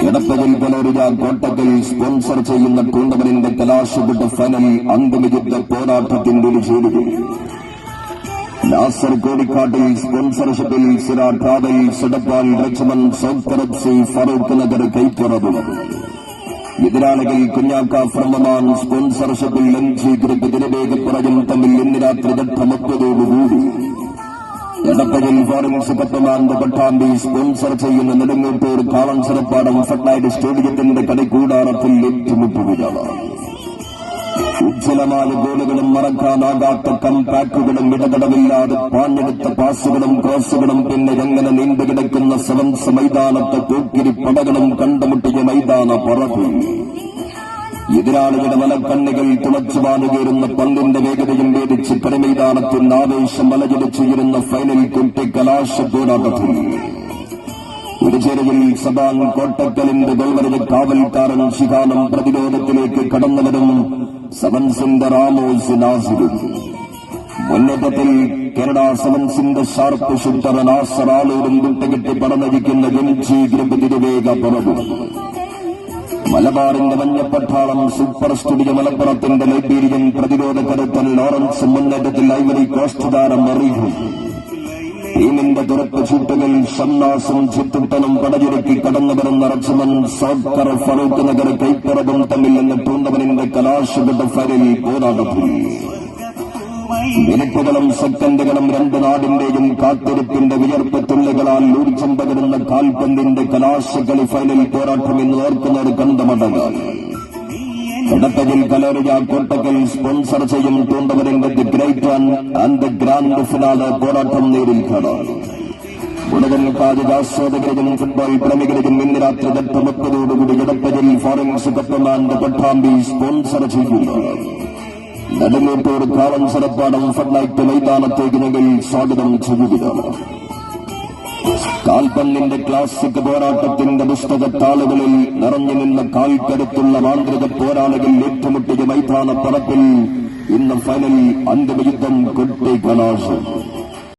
എടപ്പകൽ കലോരിജ Kottakkal sponsor ചെയ്യുന്ന ടൂർണമെന്റിന്റെ കലാശപ്പെട്ട final അന്തിമയുദ്ധ പോരാട്ടത്തിന്റെ ഒരു ചേരുവ നാസർ കോടിക്കാട്ടിൽ സ്പോൺസർഷിപ്പിൽ സിറ ട്രാവൽ സെടപ്പാൽ ലക്ഷ്മൺ സൗക്കറബ്സി ഫറൂഖ് നഗർ കൈപ്പുറവും എതിരാളികൾ കുഞ്ഞാക്ക ഫ്രമമാൻ സ്പോൺസർഷിപ്പിൽ എംജി ഗ്രൂപ്പ് ജനവേഗപ്പുറയും തമ്മിൽ ഇന്ന് രാത്രി ഘട്ടമൊത്തതോടുകൂടി എടപ്പകൽ ഫോറൻസ് കപ്പമാന്റെ പട്ടാമ്പി സ്പോൺസർ ചെയ്യുന്ന നെടുങ്ങോട്ടൂർ കാളൻസരപ്പാടം ഫട്നൈറ്റ് സ്റ്റേഡിയത്തിന്റെ കടികൂടാറത്തിൽ ഏറ്റുമുട്ടുകയാണ്. ഉജ്ജ്വലമായ ഗോളുകളും മറക്കാനാകാത്ത കംപാക്കുകളും ഇടതടവില്ലാതെ പാഞ്ഞെടുത്ത പാസുകളും ക്രോസുകളും പിന്നെ എങ്ങനെ നീണ്ടുകിടക്കുന്ന സെവൻസ് മൈതാനത്തെ പോക്കിരി പടകളും കണ്ടുമുട്ടിയ മൈതാന പറക്കും എതിരാളികളുടെ വലക്കണ്ണുകൾ തുളച്ചുവാനുകയറുന്ന പന്തിന്റെ വേഗതയും വേദിച്ച് പരമൈതാനത്തിന് ആവേശം മലചിടിച്ചുയരുന്ന ഫൈനൽ കുട്ടിക്കലാശ പോരാട്ടത്തിൽ ഒരു ചെരുവിൽ സബാൻ കോട്ടക്കലിന്റെ ഗോൾവരജ കാവൽക്കാരൻ ശിഖാനം പ്രതിരോധത്തിലേക്ക് കടന്നവരും സെവൻസിന്റെ റാമോസ് നാസിറും മുന്നേറ്റത്തിൽ കേരള സെവൻസിന്റെ ഷാർപ്പ് ഷൂട്ടർ നാസർ ആളൂരും വിട്ടുകിട്ടി പടനഴിക്കുന്ന എംജി ഗ്രൂപ്പ് തിരുവേഗ പുറവും മലബാറിന്റെ മഞ്ഞപ്പട്ടാളം സൂപ്പർ സ്റ്റുഡിയോ മലപ്പുറത്തിന്റെ ലൈബീരിയൻ പ്രതിരോധ കരുത്തൻ ലോറൻസ് മുന്നേറ്റത്തിൽ ഐവറി കോസ്റ്റ് താരം അറിയും ടീമിന്റെ തുറപ്പ് ചൂട്ടുകൾ ഷംനാസും ചിത്തുട്ടനും പടചുരുക്കി കടന്നുവരുന്ന റച്ചമൻ സോക്കർ ഫറൂഖ് നഗർ കൈപ്പുറവും തമ്മിൽ എന്ന ടൂർണമെന്റിന്റെ കലാശപ്പെട്ട ഫൈനൽ പോരാട്ടത്തിൽ മിനിറ്റുകളും സെക്കൻഡുകളും രണ്ട് നാടിന്റെയും കാത്തിരിപ്പിന്റെ വിയർപ്പ് തുള്ളികളാൽ ഊർജം പകരുന്ന കാൽപന്തിന്റെ കലാശക്കളി ഫൈനൽ പോരാട്ടം എന്ന് ഓർക്കുന്നവർ കണ്ടമടങ്ങൾ എടപ്പകൽ കലോരിജ കോട്ടക്കൽ സ്പോൺസർ ചെയ്യും ടൂർണമെന്റിന്റെ the great and the grand finale പോരാട്ടം നേരിൽ കാണാം. മുഴുവൻ കായികാസ്വാദകരും ഫുട്ബോൾ പ്രേമികരും ഇന്ന് രാത്രി 8:30 എടപ്പകൽ ഫോറൻസ് കപ്പമാന്റെ പട്ടാമ്പി സ്പോൺസർ ചെയ്യുന്നു. നെടുങ്ങോട്ടൂർ കാളൻസരപ്പാടം ഫട്നൈറ്റ് മൈതാനത്തേക്ക് ഞങ്ങൾ സ്വാഗതം ചെയ്യുകയാണ്. കാൽപന്തിന്റെ ക്ലാസിക് പോരാട്ടത്തിന്റെ പുസ്തകത്താളുകളിൽ നിറഞ്ഞു നിന്ന കാൽക്കരുത്തുള്ള മാന്ത്രിക പോരാളികൾ ഏറ്റുമുട്ടിയ മൈതാന പറപ്പിൽ ഇന്ന് ഫൈനൽ അന്തിമയുദ്ധം കൊട്ടിക്കലാശം.